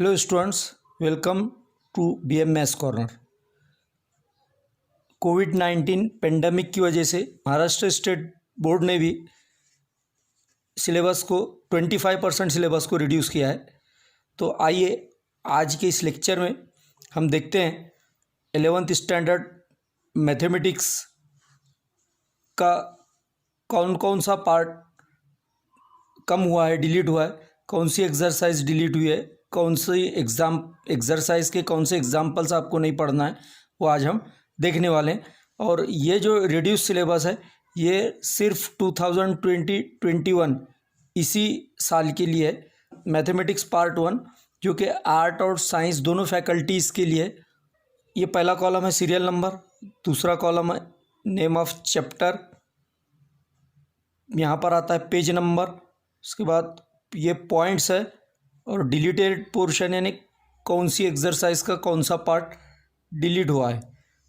Hello students, welcome to BM maths corner. कोविड-19 pandemic की वजह से महाराष्ट्र स्टेट बोर्ड ने भी सिलेबस को 25% सिलेबस को रिड्यूस किया है। तो आइए आज के इस लेक्चर में हम देखते हैं 11th स्टैंडर्ड मैथमेटिक्स का कौन कौन सा पार्ट कम हुआ है, डिलीट हुआ है, कौन सी एक्सरसाइज डिलीट हुई है, कौन सी एक्सरसाइज के कौन से एग्जाम्पल्स आपको नहीं पढ़ना है, वो आज हम देखने वाले हैं। और ये जो रिड्यूस सिलेबस है ये सिर्फ 2020-21 इसी साल के लिए है। मैथमेटिक्स पार्ट 1 जो कि आर्ट और साइंस दोनों फैकल्टीज़ के लिए। ये पहला कॉलम है सीरियल नंबर, दूसरा कॉलम है नेम ऑफ चैप्टर, यहाँ पर आता है पेज नंबर, उसके बाद ये पॉइंट्स है और डिलीटेड पोर्शन यानी कौन सी एक्सरसाइज का कौन सा पार्ट डिलीट हुआ है।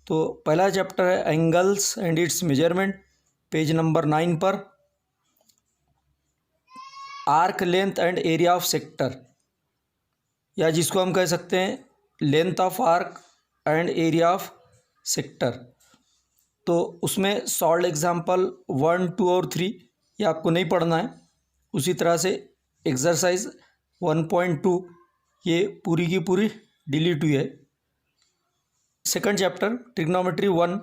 तो पहला चैप्टर है angles and it's measurement, page number 9 पर। Arc length and area of sector, या जिसको हम कह सकते हैं length of arc and area of sector. तो उसमें सॉल्व एग्जाम्पल 1, 2 और 3 ये आपको नहीं पढ़ना है। उसी तरह से एक्सरसाइज 1.2 ये पूरी की पूरी डिलीट हुई है। सेकंड चैप्टर ट्रिग्नोमेट्री 1,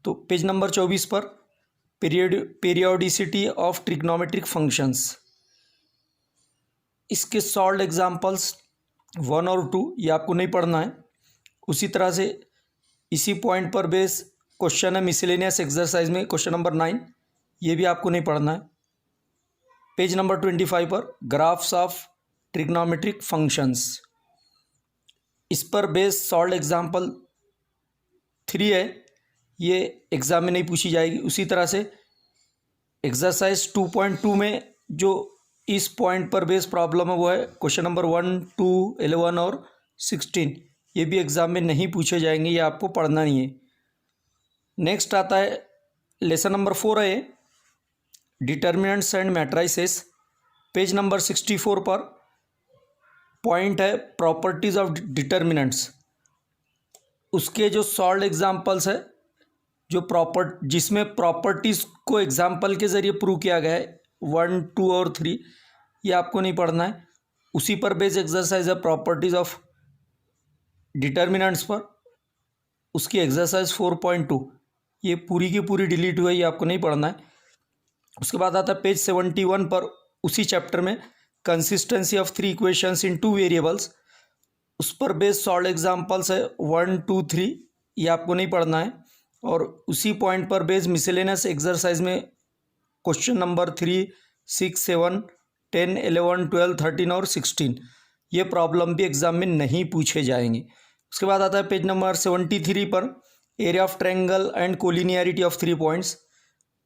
तो पेज नंबर 24 पर पीरियोडिसिटी ऑफ ट्रिग्नोमेट्रिक फंक्शंस, इसके सॉल्व एग्जाम्पल्स 1 और 2 ये आपको नहीं पढ़ना है। उसी तरह से इसी पॉइंट पर बेस क्वेश्चन है मिसलेनियस एक्सरसाइज में क्वेश्चन नंबर 9, ये भी आपको नहीं पढ़ना है। पेज नंबर 25 पर ग्राफ्स ऑफ ट्रिग्नोमेट्रिक फंक्शंस, इस पर बेस सॉल्व एग्जाम्पल 3 है, ये एग्ज़ाम में नहीं पूछी जाएगी। उसी तरह से एक्सरसाइज 2.2 में जो इस पॉइंट पर बेस प्रॉब्लम है वो है क्वेश्चन नंबर 1, 2, 11 और 16, ये भी एग्ज़ाम में नहीं पूछे जाएंगे, ये आपको पढ़ना नहीं है। नेक्स्ट आता है लेसन नंबर 4 है determinants and matrices, page number 64 पर पॉइंट है प्रॉपर्टीज़ ऑफ डिटर्मिनेंट्स, उसके जो सॉल्व एग्जाम्पल्स है जिसमें प्रॉपर्टीज़ को एग्जाम्पल के ज़रिए प्रूव किया गया है 1, 2 और 3, ये आपको नहीं पढ़ना है। उसी पर बेस एक्सरसाइज है प्रॉपर्टीज़ ऑफ डिटर्मिनेंट्स पर, उसकी एक्सरसाइज 4.2 ये पूरी की पूरी डिलीट हुई है, ये आपको नहीं पढ़ना है। उसके बाद आता है पेज 71 पर उसी चैप्टर में consistency of 3 equations in 2 variables, उस पर बेस्ड सॉल्व एग्जांपल्स है 1, 2, 3, ये आपको नहीं पढ़ना है। और उसी पॉइंट पर बेस्ड मिसलेनियस एक्सरसाइज में क्वेश्चन नंबर 3, 6, 7, 10, 11, 12, 13 और 16 ये प्रॉब्लम भी एग्जाम में नहीं पूछे जाएंगे। उसके बाद आता है पेज नंबर 73 पर area of triangle and collinearity of 3 points,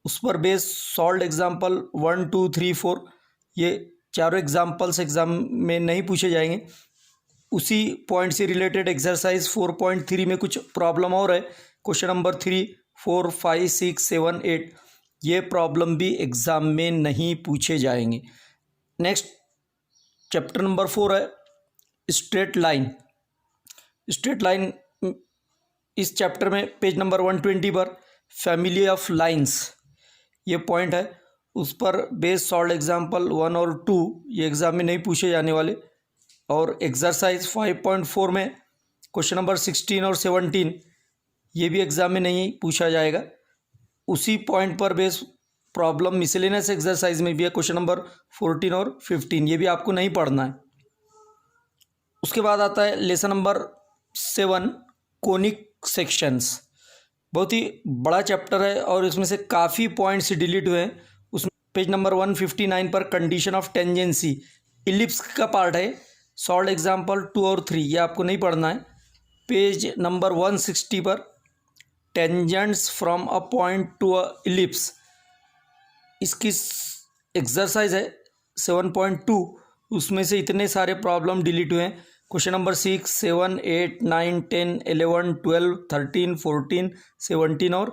उस पर बेस्ड सॉल्व एग्जाम्पल 1, 2, 3, 4 ये चारों एग्जाम्पल्स एग्जाम में नहीं पूछे जाएंगे। उसी पॉइंट से रिलेटेड एक्सरसाइज 4.3 में कुछ प्रॉब्लम और है, क्वेश्चन नंबर 3, 4, 5, 6, 7, 8 ये प्रॉब्लम भी एग्ज़ाम में नहीं पूछे जाएंगे। नेक्स्ट चैप्टर नंबर 4 है स्ट्रेट लाइन। स्ट्रेट लाइन इस चैप्टर में पेज नंबर 120 पर फैमिली ऑफ लाइंस ये पॉइंट है, उस पर बेस सॉल्व एग्जाम्पल 1 और 2 ये एग्ज़ाम में नहीं पूछे जाने वाले। और एक्सरसाइज 5.4 में क्वेश्चन नंबर 16 और 17 ये भी एग्ज़ाम में नहीं पूछा जाएगा। उसी पॉइंट पर बेस प्रॉब्लम मिसलेनियस एक्सरसाइज में भी है, क्वेश्चन नंबर 14 और 15 ये भी आपको नहीं पढ़ना है। उसके बाद आता है लेसन नंबर 7 कोनिक सेक्शंस, बहुत ही बड़ा चैप्टर है और इसमें से काफ़ी पॉइंट्स डिलीट हुए हैं। उसमें पेज नंबर 159 पर कंडीशन ऑफ टेंजेंसी इलिप्स का पार्ट है, सॉल्व एग्जाम्पल 2 और 3 ये आपको नहीं पढ़ना है। पेज नंबर 160 पर tangents from a point to a ellipse, इसकी एक्सरसाइज है 7.2, उसमें से इतने सारे प्रॉब्लम डिलीट हुए हैं, क्वेश्चन नंबर 6, 7, 8, 9, 10, 11, 12, 13, 14, 17 और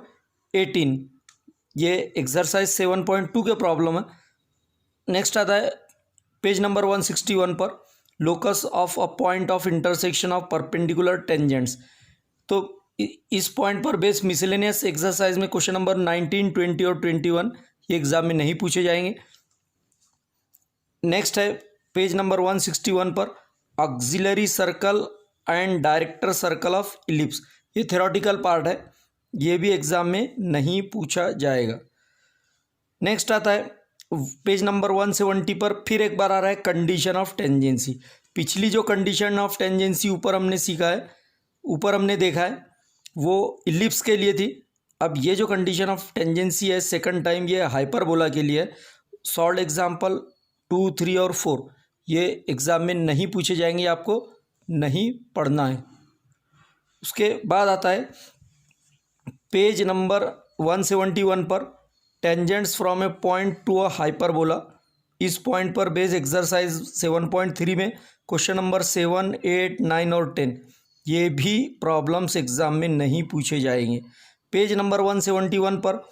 18 ये एक्सरसाइज 7.2 के प्रॉब्लम है। नेक्स्ट आता है पेज नंबर 161 पर locus of a point of intersection of perpendicular tangents. तो इस पॉइंट पर बेस मिसलेनियस एक्सरसाइज में क्वेश्चन नंबर 19, 20 और 21 ये एग्जाम में नहीं पूछे जाएंगे। नेक्स्ट है पेज नंबर 161 पर auxiliary circle and director circle of ellipse. ये थ्योरेटिकल पार्ट है, ये भी एग्जाम में नहीं पूछा जाएगा। नेक्स्ट आता है पेज नंबर 170 पर फिर एक बार आ रहा है कंडीशन ऑफ टेंजेंसी। पिछली जो कंडीशन ऑफ टेंजेंसी ऊपर हमने सीखा है, ऊपर हमने देखा है, वो इलिप्स के लिए थी। अब ये जो कंडीशन ऑफ टेंजेंसी है सेकंड टाइम ये हाइपरबोला के लिए है। सॉल्व एग्जाम्पल 2, 3 और 4 ये एग्ज़ाम में नहीं पूछे जाएंगे, आपको नहीं पढ़ना है। उसके बाद आता है पेज नंबर 171 पर tangents from a point to a hyperbola. इस पॉइंट पर बेस एक्सरसाइज 7.3 में क्वेश्चन नंबर 7, 8, 9 और 10 ये भी प्रॉब्लम्स एग्जाम में नहीं पूछे जाएंगे। पेज नंबर 171 पर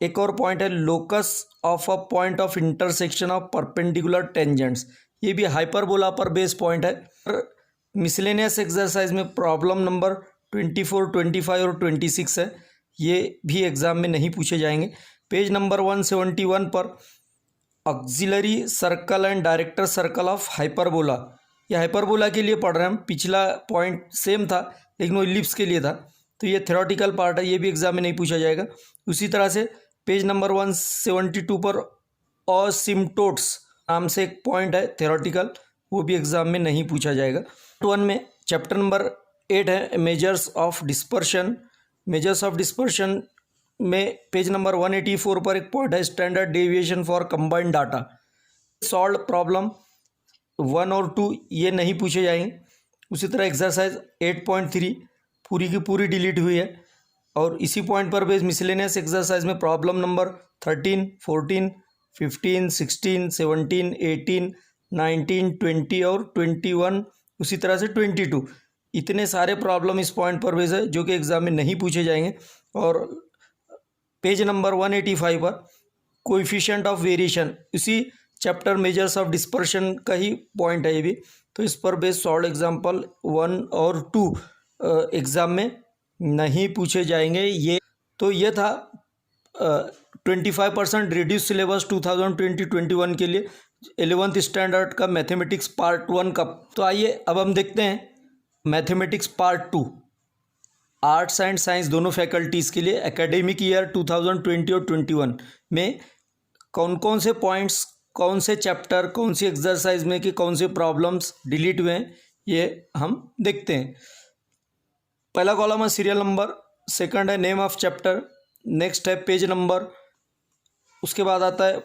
एक और पॉइंट है locus of a point of intersection of perpendicular tangents. ये भी हाइपरबोला पर बेस पॉइंट है। मिसलेनियस एक्सरसाइज में प्रॉब्लम नंबर 24, 25 और 26 है, ये भी एग्जाम में नहीं पूछे जाएंगे। पेज नंबर 171 पर auxiliary circle and director circle of hyperbola. ये हाइपरबोला के लिए पढ़ रहे हैं हम, पिछला पॉइंट सेम था लेकिन वो इलिप्स के लिए था, तो ये थ्योरेटिकल पार्ट है, ये भी एग्जाम में नहीं पूछा जाएगा। उसी तरह से पेज नंबर 172 पर असिम्प्टोट्स नाम से एक पॉइंट है थ्योरेटिकल, वो भी एग्जाम में नहीं पूछा जाएगा। 1 में चैप्टर नंबर 8 है measures of dispersion. Measures of dispersion में पेज नंबर 184 पर एक पॉइंट है standard deviation for combined data. Solve problem 1 और 2 ये नहीं पूछे जाएंगे। उसी तरह एक्सरसाइज 8.3 पूरी की पूरी डिलीट हुई है। और इसी पॉइंट पर बेस मिसलेनियस एक्सरसाइज में प्रॉब्लम नंबर 13, 14, 15, 16, 17, 18, 19, 20 और 21, उसी तरह से 22 इतने सारे प्रॉब्लम इस पॉइंट पर बेस है जो कि एग्जाम में नहीं पूछे जाएंगे। और पेज नंबर 185 पर कोएफिशिएंट ऑफ वेरिएशन इसी चैप्टर मेजर्स ऑफ डिस्पर्शन का ही पॉइंट है ये भी, तो इस पर बेस सॉल्व एग्जाम्पल 1 और 2 एग्ज़ाम में नहीं पूछे जाएंगे। ये था 25% रिड्यूस सिलेबस 2020-21 के लिए 11th स्टैंडर्ड का मैथमेटिक्स पार्ट 1 का। तो आइए अब हम देखते हैं mathematics part 2 arts and science दोनों फैकल्टीज़ के लिए एकेडमिक ईयर 2020 और 21 में कौन कौन से पॉइंट्स, कौन से चैप्टर, कौन सी एक्सरसाइज में कि कौन से प्रॉब्लम्स डिलीट हुए हैं ये हम देखते हैं। पहला कॉलम है सीरियल नंबर, सेकंड है नेम ऑफ चैप्टर, नेक्स्ट है पेज नंबर, उसके बाद आता है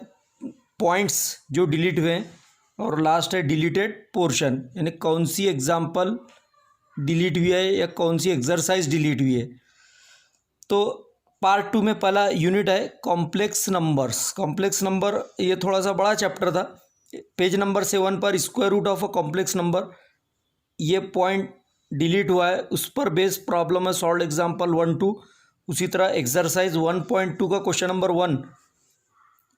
पॉइंट्स जो डिलीट हुए हैं और लास्ट है डिलीटेड पोर्शन, यानी कौन सी एग्जाम्पल डिलीट हुई है या कौन सी एक्सरसाइज डिलीट हुई है। तो पार्ट 2 में पहला यूनिट है कॉम्प्लेक्स नंबर्स। कॉम्प्लेक्स नंबर ये थोड़ा सा बड़ा चैप्टर था। पेज नंबर 7 पर square root of a complex number ये पॉइंट डिलीट हुआ है, उस पर बेस प्रॉब्लम है सॉल्व एग्जाम्पल 1, 2। उसी तरह एक्सरसाइज 1.2 का क्वेश्चन नंबर 1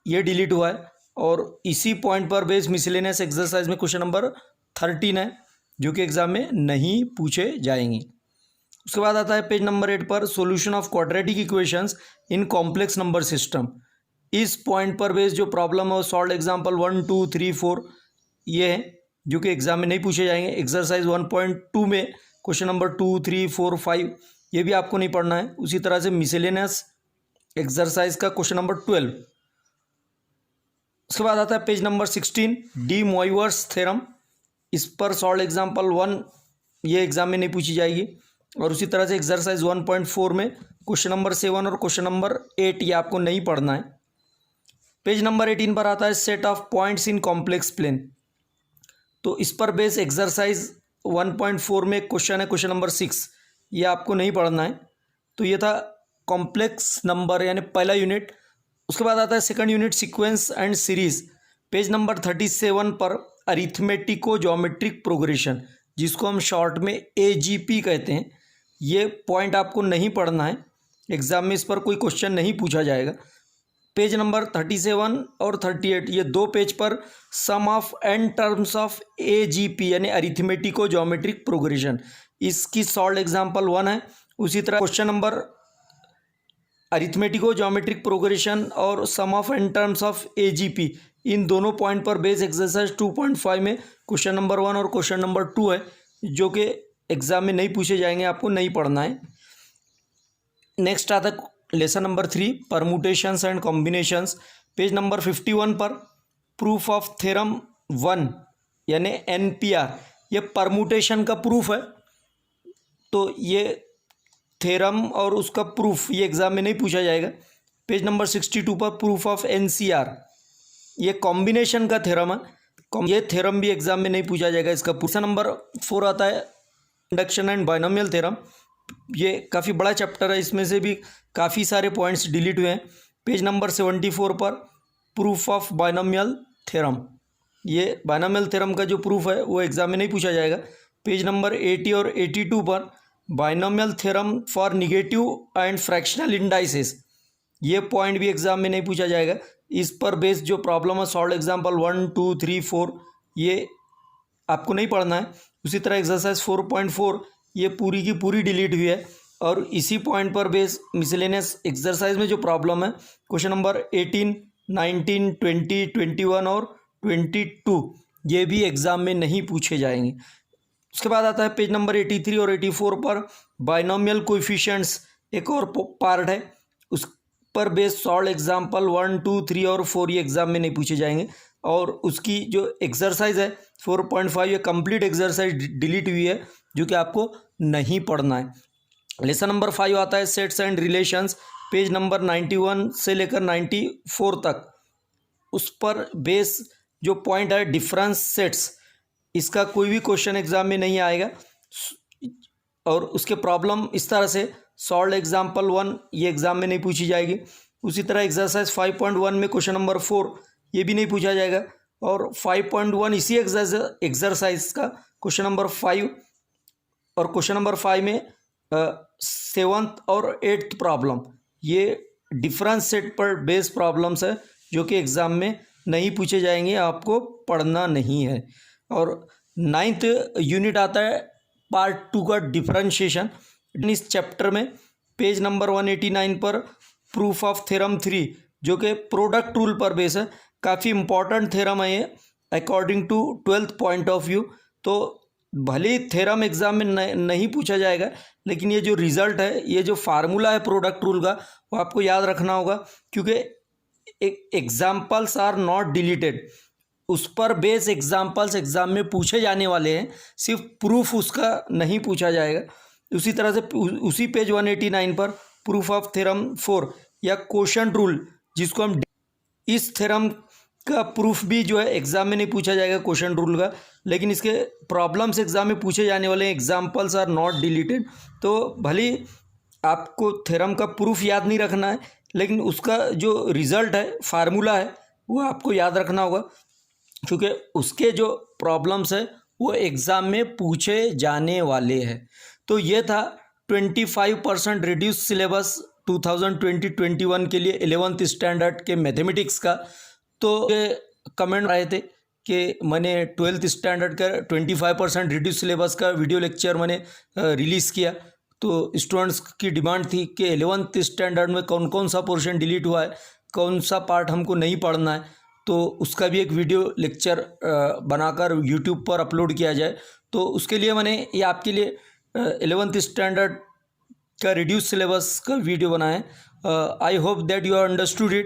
ये डिलीट हुआ है और इसी पॉइंट पर बेस मिसलेनियस एक्सरसाइज में क्वेश्चन नंबर 13 है जो कि एग्जाम में नहीं पूछे जाएंगे। उसके बाद आता है पेज नंबर 8 पर solution of quadratic equations in complex number system. इस पॉइंट पर बेस जो प्रॉब्लम है सॉल्व एग्जाम्पल 1, 2, 3, 4 ये है जो कि एग्जाम में नहीं पूछे जाएंगे। एक्सरसाइज 1.2 में क्वेश्चन नंबर 2, 3, 4, 5 ये भी आपको नहीं पढ़ना है। उसी तरह से मिसलेनियस एक्सरसाइज का क्वेश्चन नंबर 12। उसके बाद आता है page number 16 D Moivre's theorem. इस पर सॉल्व एग्जाम्पल 1 ये एग्जाम में नहीं पूछी जाएगी। और उसी तरह से एक्सरसाइज 1.4 में क्वेश्चन नंबर 7 और क्वेश्चन नंबर 8 ये आपको नहीं पढ़ना है। पेज नंबर 18 पर आता है set of points in complex plane. तो इस पर बेस एक्सरसाइज 1.4 में क्वेश्चन है क्वेश्चन नंबर 6, ये आपको नहीं पढ़ना है। तो ये था कॉम्प्लेक्स नंबर यानी पहला यूनिट। उसके बाद आता है second unit sequence and series. Page number 37 पर अरिथमेटिको ज्योमेट्रिक प्रोग्रेशन जिसको हम शॉर्ट में AGP कहते हैं, ये पॉइंट आपको नहीं पढ़ना है। एग्जाम में इस पर कोई क्वेश्चन नहीं पूछा जाएगा। पेज नंबर 37 और 38 ये दो पेज पर sum of N terms of AGP यानी अरिथमेटिको ज्योमेट्रिक प्रोग्रेशन, इसकी सॉल्व एग्जाम्पल 1 है। उसी तरह question number arithmetico geometric progression और sum of N terms of AGP, इन दोनों पॉइंट पर बेस एक्सरसाइज 2.5 में क्वेश्चन नंबर 1 और क्वेश्चन नंबर 2 है, जो कि एग्जाम में नहीं पूछे जाएंगे, आपको नहीं पढ़ना है। नेक्स्ट आता है lesson number 3 permutations and combinations, page number 51 पर प्रूफ ऑफ थ्योरम 1 यानी NPR, ये परमुटेशन का प्रूफ है। तो ये थ्योरम और उसका प्रूफ ये एग्जाम में नहीं पूछा जाएगा। पेज नंबर 62 पर प्रूफ ऑफ NCR, ये कॉम्बिनेशन का थ्योरम है, ये थ्योरम भी एग्जाम में नहीं पूछा जाएगा। इसका क्वेश्चन नंबर 4 आता है इंडक्शन एंड बाइनोमियल थ्योरम, ये काफ़ी बड़ा चैप्टर है, इसमें से भी काफ़ी सारे पॉइंट्स डिलीट हुए हैं। पेज नंबर 74 पर प्रूफ ऑफ बाइनोमियल थ्योरम, ये बाइनोमियल थ्योरम का जो प्रूफ है वो एग्जाम में नहीं पूछा जाएगा। पेज नंबर 80 और 82 पर binomial theorem for negative and fractional indices, ये पॉइंट भी एग्जाम में नहीं पूछा जाएगा। इस पर बेस्ड जो प्रॉब्लम है सॉल्व एग्जाम्पल 1, 2, 3, 4 ये आपको नहीं पढ़ना है। उसी तरह एक्सरसाइज 4.4 ये पूरी की पूरी डिलीट हुई है। और इसी पॉइंट पर बेस मिसलेनियस एक्सरसाइज में जो प्रॉब्लम है क्वेश्चन नंबर 18, 19, 20, 21 और 22 ये भी एग्ज़ाम में नहीं पूछे जाएंगे। उसके बाद आता है पेज नंबर 83 और 84 पर बाइनोमियल कोएफिशिएंट्स, एक और पार्ट है, उस पर बेस सॉल्व एग्जाम्पल 1, 2, 3 और 4 ये एग्ज़ाम में नहीं पूछे जाएंगे। और उसकी जो एक्सरसाइज है 4.5 ये कंप्लीट एक्सरसाइज डिलीट हुई है, जो कि आपको नहीं पढ़ना है। लेसन नंबर 5 आता है sets and relations, page number 91 से लेकर 94 तक, उस पर बेस जो पॉइंट है डिफरेंस सेट्स, इसका कोई भी क्वेश्चन एग्जाम में नहीं आएगा। और उसके प्रॉब्लम इस तरह से सॉल्व एग्जाम्पल 1 ये एग्ज़ाम में नहीं पूछी जाएगी। उसी तरह एक्सरसाइज 5.1 में क्वेश्चन नंबर 4 ये भी नहीं पूछा जाएगा। और 5.1 इसी एक्सरसाइज का क्वेश्चन नंबर 5 और क्वेश्चन नंबर 5 में 7th और 8th प्रॉब्लम, ये डिफरेंस सेट पर बेस प्रॉब्लम्स है, जो कि एग्ज़ाम में नहीं पूछे जाएंगे, आपको पढ़ना नहीं है। और 9th यूनिट आता है पार्ट 2 का डिफरेंशिएशन, इस चैप्टर में पेज नंबर 189 पर प्रूफ ऑफ थ्योरम 3 जो कि प्रोडक्ट रूल पर बेस है, काफ़ी इंपॉर्टेंट थ्योरम है ये according to 12th point of view. तो भले ही थ्योरम एग्जाम में नहीं पूछा जाएगा, लेकिन ये जो रिजल्ट है, ये जो फार्मूला है प्रोडक्ट रूल का, वो आपको याद रखना होगा, क्योंकि एग्जाम्पल्स आर नॉट डिलीटेड, उस पर बेस एग्जाम्पल्स एग्जाम में पूछे जाने वाले हैं, सिर्फ प्रूफ उसका नहीं पूछा जाएगा। उसी तरह से उसी पेज 189 पर प्रूफ ऑफ थ्योरम 4 या क्वोशंट रूल, जिसको हम इस थ्योरम का प्रूफ भी जो है एग्जाम में नहीं पूछा जाएगा क्वोशंट रूल का, लेकिन इसके प्रॉब्लम्स एग्जाम में पूछे जाने वाले हैं, एग्जाम्पल्स आर नॉट डिलीटेड। तो भले आपको थ्योरम का प्रूफ याद नहीं रखना है, लेकिन उसका जो रिजल्ट है, फार्मूला है, वो आपको याद रखना होगा, क्योंकि उसके जो प्रॉब्लम्स है वो एग्ज़ाम में पूछे जाने वाले हैं। तो ये था 25% रिड्यूस सिलेबस 2020-21 के लिए 11th स्टैंडर्ड के मैथमेटिक्स का। तो कमेंट आए थे कि मैंने 12th स्टैंडर्ड का 25% रिड्यूस सिलेबस का वीडियो लेक्चर मैंने रिलीज़ किया। तो स्टूडेंट्स की डिमांड थी कि 11th स्टैंडर्ड में कौन कौन सा पोर्शन डिलीट हुआ है, कौन सा पार्ट हमको नहीं पढ़ना है, तो उसका भी एक वीडियो लेक्चर बनाकर यूट्यूब पर अपलोड किया जाए। तो उसके लिए मैंने ये आपके लिए 11th स्टैंडर्ड का रिड्यूस सिलेबस का वीडियो बनाया है। I hope that you are understood it.